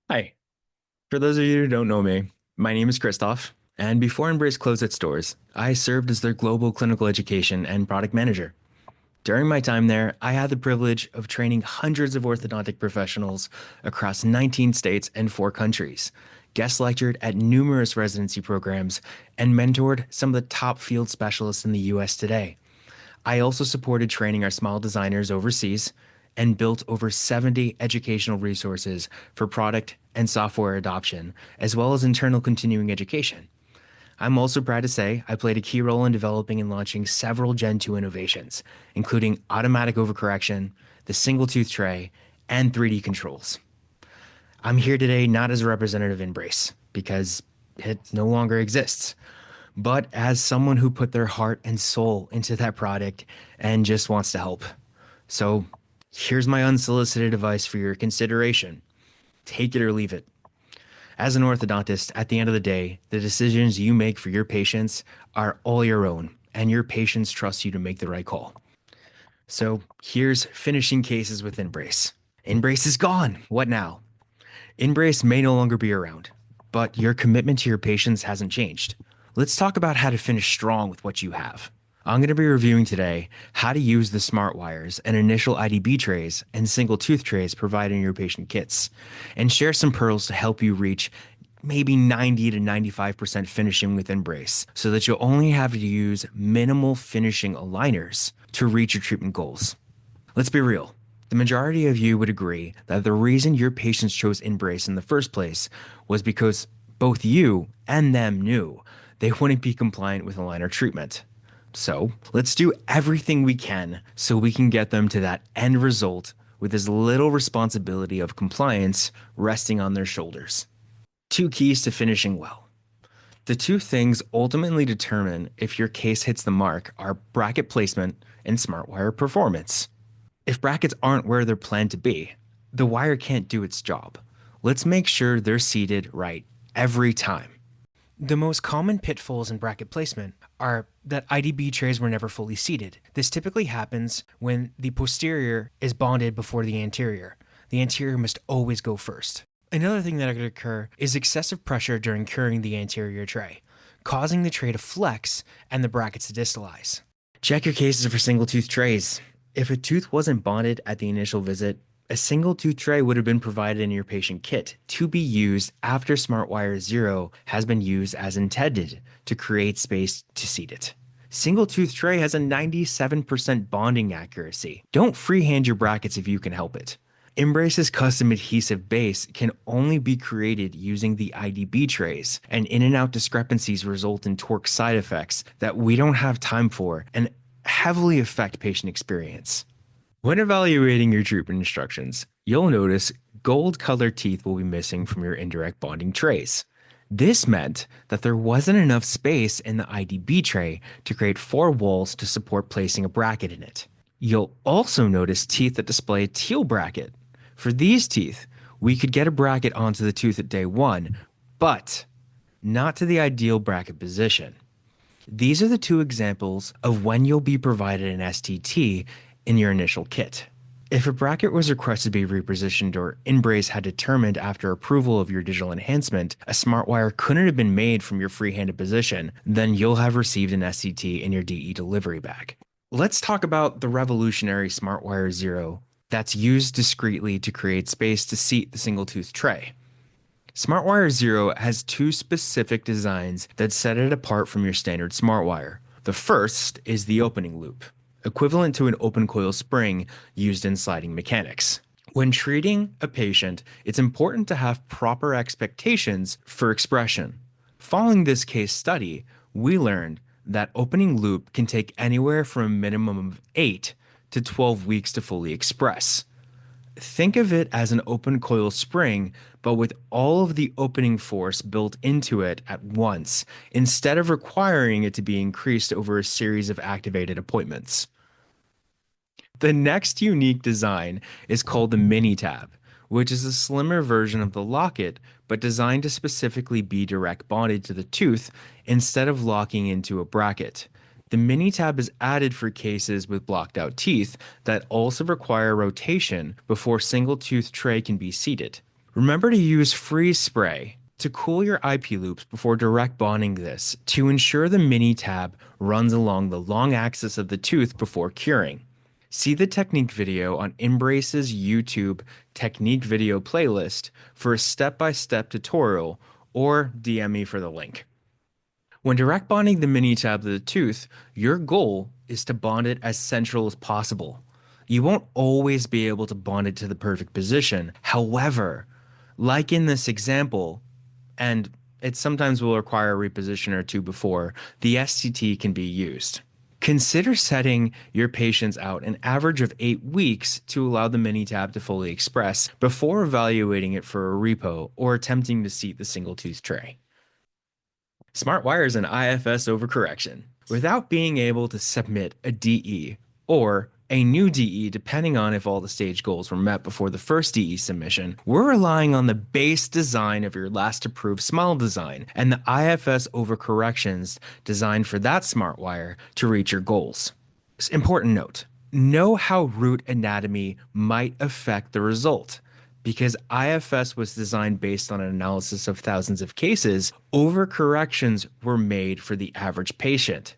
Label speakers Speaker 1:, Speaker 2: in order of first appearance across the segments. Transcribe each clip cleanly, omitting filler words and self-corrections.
Speaker 1: Hi. For those of you who don't know me, my name is Christoph, and before InBrace closed its doors, I served as their global clinical education and product manager. During my time there, I had the privilege of training hundreds of orthodontic professionals across 19 states and 4 countries, guest lectured at numerous residency programs, and mentored some of the top field specialists in the US today. I also supported training our small designers overseas and built over 70 educational resources for product and software adoption, as well as internal continuing education. I'm also proud to say I played a key role in developing and launching several Gen 2 innovations, including automatic overcorrection, the single tooth tray, and 3D controls. I'm here today not as a representative of InBrace, because it no longer exists, but as someone who put their heart and soul into that product and just wants to help. So here's my unsolicited advice for your consideration. Take it or leave it. As an orthodontist, at the end of the day, the decisions you make for your patients are all your own, and your patients trust you to make the right call. So here's finishing cases with InBrace. InBrace is gone. What now? InBrace may no longer be around, but your commitment to your patients hasn't changed. Let's talk about how to finish strong with what you have. I'm going to be reviewing today how to use the Smartwires and initial IDB trays and single tooth trays provided in your patient kits, and share some pearls to help you reach maybe 90 to 95% finishing with InBrace so that you'll only have to use minimal finishing aligners to reach your treatment goals. Let's be real. The majority of you would agree that the reason your patients chose InBrace in the first place was because both you and them knew they wouldn't be compliant with aligner treatment. So let's do everything we can so we can get them to that end result with as little responsibility of compliance resting on their shoulders. 2 keys to finishing well. The 2 things ultimately determine if your case hits the mark are bracket placement and Smartwire performance. If brackets aren't where they're planned to be, the wire can't do its job. Let's make sure they're seated right every time. The most common pitfalls in bracket placement are that IDB trays were never fully seated. This typically happens when the posterior is bonded before the anterior. The anterior must always go first. Another thing that could occur is excessive pressure during curing the anterior tray, causing the tray to flex and the brackets to distalize. Check your cases for single tooth trays. If a tooth wasn't bonded at the initial visit, a single tooth tray would have been provided in your patient kit to be used after Smartwire 0 has been used as intended to create space to seat it. Single tooth tray has a 97% bonding accuracy. Don't freehand your brackets if you can help it. InBrace's custom adhesive base can only be created using the IDB trays, and in and out discrepancies result in torque side effects that we don't have time for and heavily affect patient experience. When evaluating your treatment instructions, you'll notice gold-colored teeth will be missing from your indirect bonding trays. This meant that there wasn't enough space in the IDB tray to create 4 walls to support placing a bracket in it. You'll also notice teeth that display a teal bracket. For these teeth, we could get a bracket onto the tooth at day 1, but not to the ideal bracket position. These are the 2 examples of when you'll be provided an STT in your initial kit. If a bracket was requested to be repositioned or InBrace had determined after approval of your digital enhancement a Smartwire couldn't have been made from your free-handed position, then you'll have received an STT in your DE delivery bag. Let's talk about the revolutionary Smartwire 0 that's used discreetly to create space to seat the single tooth tray. Smartwire 0 has 2 specific designs that set it apart from your standard Smartwire. The first is the opening loop, equivalent to an open coil spring used in sliding mechanics. When treating a patient, it's important to have proper expectations for expression. Following this case study, we learned that opening loop can take anywhere from a minimum of 8 to 12 weeks to fully express. Think of it as an open coil spring, but with all of the opening force built into it at once, instead of requiring it to be increased over a series of activated appointments. The next unique design is called the Mini Tab, which is a slimmer version of the Locket, but designed to specifically be direct bonded to the tooth instead of locking into a bracket. The Mini Tab is added for cases with blocked out teeth that also require rotation before single tooth tray can be seated. Remember to use freeze spray to cool your IP loops before direct bonding this to ensure the mini tab runs along the long axis of the tooth before curing. See the technique video on InBrace's YouTube technique video playlist for a step-by-step tutorial or DM me for the link. When direct bonding the mini tab to the tooth, your goal is to bond it as central as possible. You won't always be able to bond it to the perfect position. However, like in this example, and it sometimes will require a reposition or two before the STT can be used. Consider setting your patients out an average of 8 weeks to allow the mini tab to fully express before evaluating it for a repo or attempting to seat the single tooth tray. Smartwire is an IFS overcorrection. Without being able to submit a DE or a new DE depending on if all the stage goals were met before the first DE submission, we're relying on the base design of your last approved smile design and the IFS overcorrections designed for that Smartwire to reach your goals. Important note, know how root anatomy might affect the result. Because IFS was designed based on an analysis of thousands of cases, overcorrections were made for the average patient.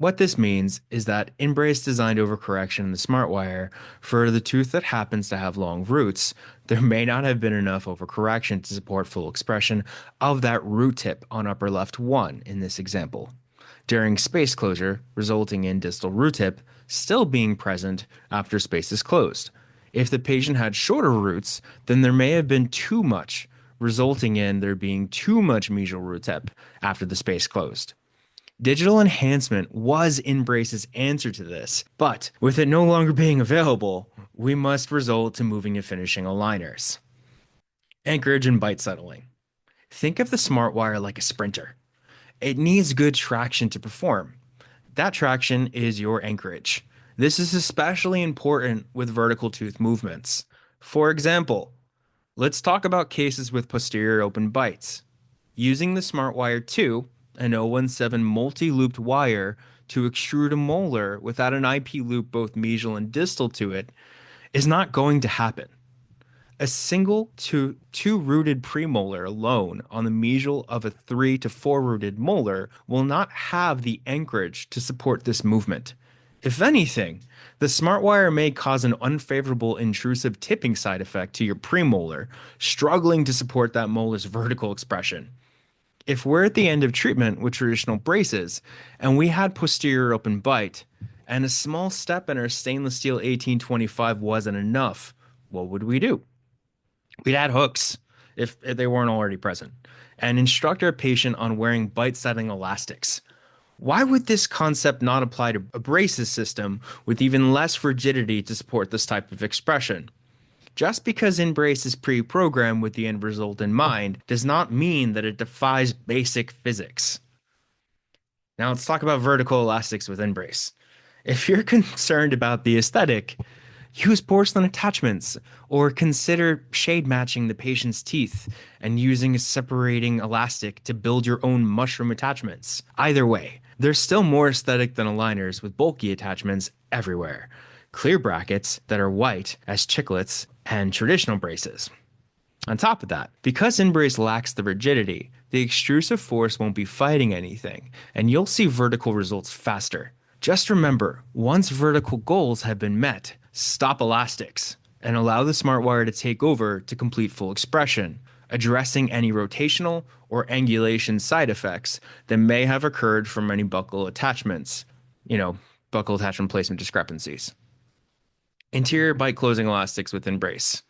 Speaker 1: What this means is that InBrace designed overcorrection in the Smartwire for the tooth that happens to have long roots. There may not have been enough overcorrection to support full expression of that root tip on upper left 1 in this example, during space closure, resulting in distal root tip still being present after space is closed. If the patient had shorter roots, then there may have been too much, resulting in there being too much mesial root tip after the space closed. Digital enhancement was InBrace's answer to this, but with it no longer being available, we must resort to moving to finishing aligners. Anchorage and bite settling. Think of the Smartwire like a sprinter. It needs good traction to perform. That traction is your anchorage. This is especially important with vertical tooth movements. For example, let's talk about cases with posterior open bites. Using the Smartwire 2, an 017 multi-looped wire to extrude a molar without an IP loop both mesial and distal to it is not going to happen. A single to 2-rooted premolar alone on the mesial of a 3 to 4-rooted molar will not have the anchorage to support this movement. If anything, the Smartwire may cause an unfavorable intrusive tipping side effect to your premolar, struggling to support that molar's vertical expression. If we're at the end of treatment with traditional braces and we had posterior open bite and a small step in our stainless steel 1825 wasn't enough, what would we do? We'd add hooks if they weren't already present and instruct our patient on wearing bite settling elastics. Why would this concept not apply to a braces system with even less rigidity to support this type of expression? Just because InBrace is pre-programmed with the end result in mind does not mean that it defies basic physics. Now let's talk about vertical elastics with InBrace. If you're concerned about the aesthetic, use porcelain attachments or consider shade matching the patient's teeth and using a separating elastic to build your own mushroom attachments. Either way, they're still more aesthetic than aligners with bulky attachments everywhere. Clear brackets that are white as chiclets and traditional braces. On top of that, because InBrace lacks the rigidity, the extrusive force won't be fighting anything, and you'll see vertical results faster. Just remember, once vertical goals have been met, stop elastics and allow the Smartwire to take over to complete full expression, addressing any rotational or angulation side effects that may have occurred from any buccal attachments, buccal attachment placement discrepancies. Interior bite closing elastics with InBrace.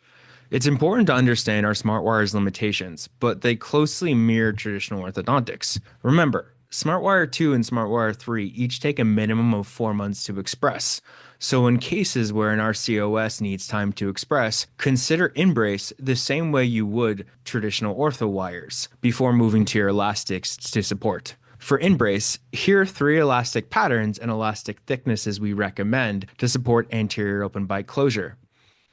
Speaker 1: It's important to understand our Smartwire's limitations, but they closely mirror traditional orthodontics. Remember, Smartwire 2 and Smartwire 3 each take a minimum of 4 months to express. So in cases where an RCOS needs time to express, consider InBrace the same way you would traditional ortho wires before moving to your elastics to support. For InBrace, here are 3 elastic patterns and elastic thicknesses we recommend to support anterior open bite closure.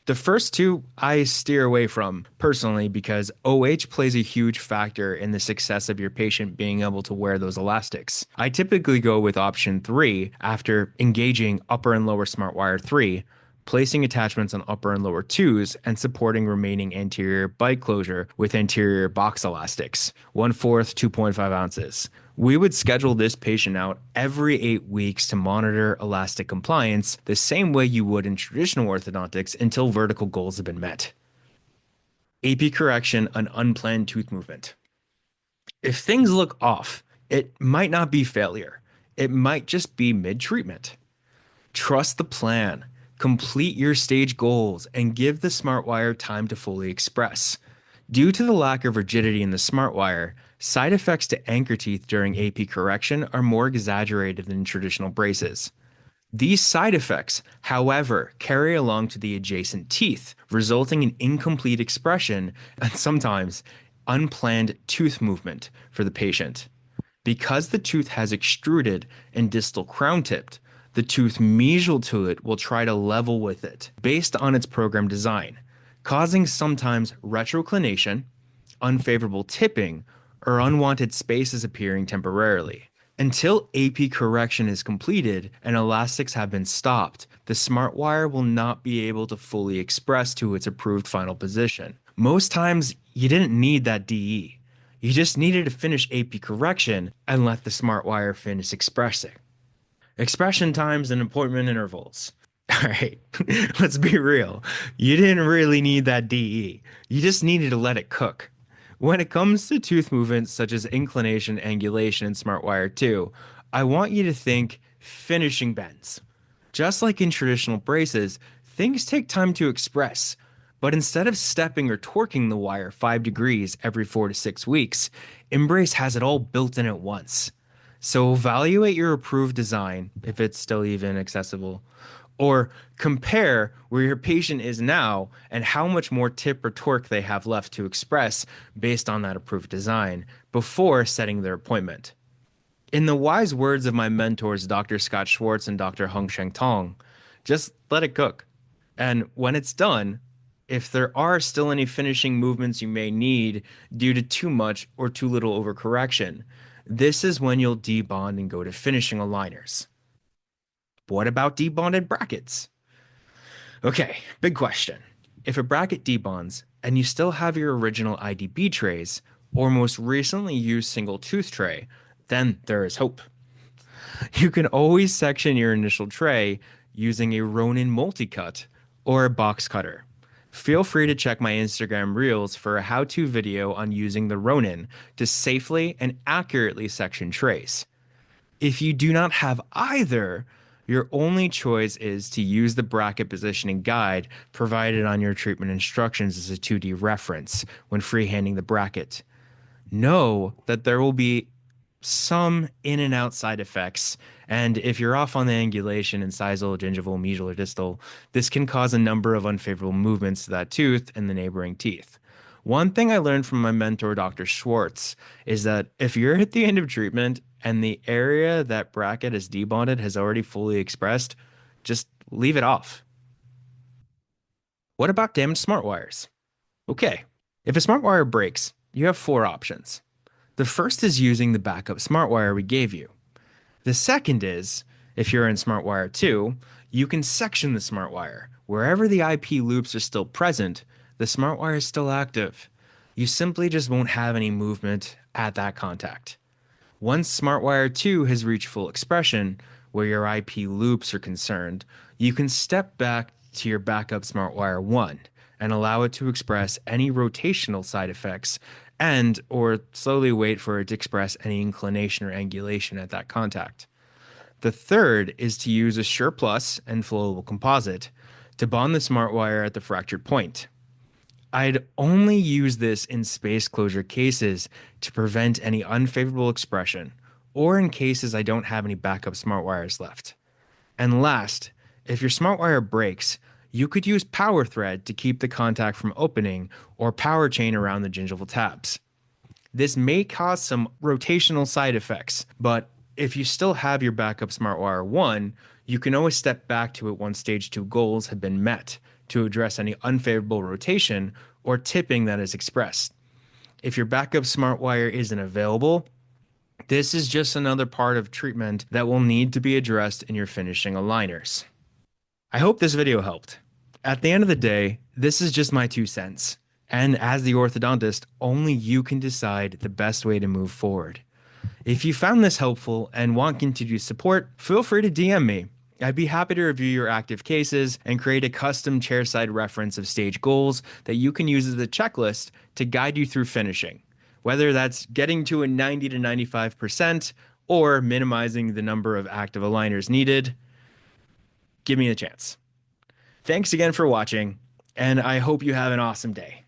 Speaker 1: The first 2 I steer away from personally because OH plays a huge factor in the success of your patient being able to wear those elastics. I typically go with option 3 after engaging upper and lower Smartwire 3, placing attachments on upper and lower twos, and supporting remaining anterior bite closure with anterior box elastics, 1/4, 2.5 ounces. We would schedule this patient out every 8 weeks to monitor elastic compliance the same way you would in traditional orthodontics until vertical goals have been met. AP correction, an unplanned tooth movement. If things look off, it might not be failure. It might just be mid-treatment. Trust the plan, complete your stage goals, and give the Smartwire time to fully express. Due to the lack of rigidity in the Smartwire, side effects to anchor teeth during AP correction are more exaggerated than traditional braces. These side effects, however, carry along to the adjacent teeth, resulting in incomplete expression and sometimes unplanned tooth movement for the patient. Because the tooth has extruded and distal crown tipped, the tooth mesial to it will try to level with it based on its program design, causing sometimes retroclination, unfavorable tipping, or unwanted spaces appearing temporarily. Until AP correction is completed and elastics have been stopped, the Smartwire will not be able to fully express to its approved final position. Most times, you didn't need that DE. You just needed to finish AP correction and let the Smartwire finish expressing. Expression times and appointment intervals. All right, let's be real. You didn't really need that DE. You just needed to let it cook. When it comes to tooth movements such as inclination, angulation, and Smartwire 2, I want you to think finishing bends. Just like in traditional braces, things take time to express. But instead of stepping or torquing the wire 5 degrees every 4 to 6 weeks, InBrace has it all built in at once. So evaluate your approved design, if it's still even accessible, or compare where your patient is now and how much more tip or torque they have left to express based on that approved design before setting their appointment. In the wise words of my mentors, Dr. Scott Schwartz and Dr. Hung Sheng Tong, just let it cook. And when it's done, if there are still any finishing movements you may need due to too much or too little overcorrection, this is when you'll debond and go to finishing aligners. What about debonded brackets? Okay, big question. If a bracket debonds and you still have your original IDB trays or most recently used single tooth tray, then there is hope. You can always section your initial tray using a Ronin multi-cut or a box cutter. Feel free to check my Instagram Reels for a how-to video on using the Ronin to safely and accurately section trays. If you do not have either, your only choice is to use the bracket positioning guide provided on your treatment instructions as a 2D reference when freehanding the bracket. Know that there will be some in and out side effects, and if you're off on the angulation, incisal, gingival, mesial, or distal, this can cause a number of unfavorable movements to that tooth and the neighboring teeth. One thing I learned from my mentor, Dr. Schwartz, is that if you're at the end of treatment and the area that bracket is debonded has already fully expressed, just leave it off. What about damaged smart wires? Okay, if a smart wire breaks, you have 4 options. The first is using the backup Smartwire we gave you. The second is, if you're in Smartwire 2, you can section the Smartwire. Wherever the IP loops are still present, the Smartwire is still active. You simply just won't have any movement at that contact. Once Smartwire 2 has reached full expression, where your IP loops are concerned, you can step back to your backup Smartwire 1 and allow it to express any rotational side effects and or slowly wait for it to express any inclination or angulation at that contact. The third is to use a Sure Plus and flowable composite to bond the Smartwire at the fractured point. I'd only use this in space closure cases to prevent any unfavorable expression or in cases I don't have any backup Smartwires left. And last, if your Smartwire breaks, you could use power thread to keep the contact from opening or power chain around the gingival tabs. This may cause some rotational side effects, but if you still have your backup Smartwire 1, you can always step back to it once stage 2 goals have been met to address any unfavorable rotation or tipping that is expressed. If your backup Smartwire isn't available, this is just another part of treatment that will need to be addressed in your finishing aligners. I hope this video helped. At the end of the day, this is just my 2 cents. And as the orthodontist, only you can decide the best way to move forward. If you found this helpful and want continued support, feel free to DM me. I'd be happy to review your active cases and create a custom chairside reference of stage goals that you can use as a checklist to guide you through finishing, whether that's getting to a 90 to 95% or minimizing the number of active aligners needed. Give me a chance. Thanks again for watching, and I hope you have an awesome day.